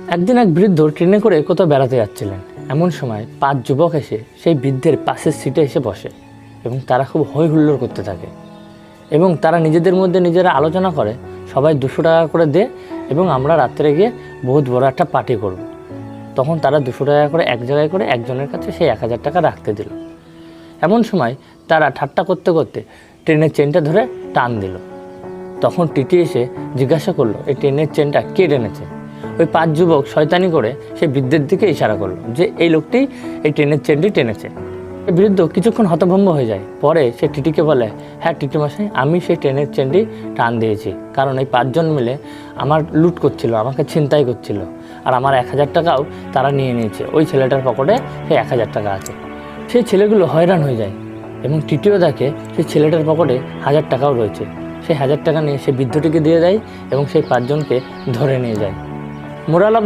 একদিন এক বৃদ্ধ ট্রেনে করে কোথাও বেড়াতে যাচ্ছিলেন। এমন সময় 5 যুবক এসে সেই বৃদ্ধের পাশের সিটে এসে বসে এবং তারা খুব হই হুল্লোড় করতে থাকে এবং তারা নিজেদের মধ্যে নিজেরা আলোচনা করে সবাই 200 টাকা করে দে এবং আমরা রাত্রে গিয়ে বহুত বড় একটা পার্টি করব। তখন তারা 200 টাকা করে এক জায়গায় করে একজনের কাছে সেই 1000 টাকা রাখতে দিল। এমন সময় তারা ঠাট্টা করতে করতে ট্রেনের চেনটা ধরে টান দিল। তখন টিটি এসে জিজ্ঞাসা করলো এই ট্রেনের চেনটা কে টেনেছে। ওই 5 যুবক শয়তানি করে সেই বৃদ্ধের দিকে ইশারা করলো যে এই লোকটি এই ট্রেনের চেনটি টেনেছে। এই বৃদ্ধ কিছুক্ষণ হতভম্ব হয়ে যায়। পরে সে টিটিকে বলে, হ্যাঁ টিটি মশাই, আমি সেই ট্রেনের চেনটি টান দিয়েছি, কারণ এই 5 জন মিলে আমার লুট করছিল, আমাকে ছিনতাই করছিল, আর আমার 1000 টাকাও তারা নিয়ে নিয়েছে। ওই ছেলেটার পকেটে সেই 1000 টাকা আছে। সেই ছেলেগুলো হয়রান হয়ে যায় এবং টিটিও দেখে সেই ছেলেটার পকেটে 1000 টাকাও রয়েছে। সেই 1000 টাকা নিয়ে সে বৃদ্ধটিকে দিয়ে দেয় এবং সেই 5 জনকে ধরে নিয়ে যায়। Moral of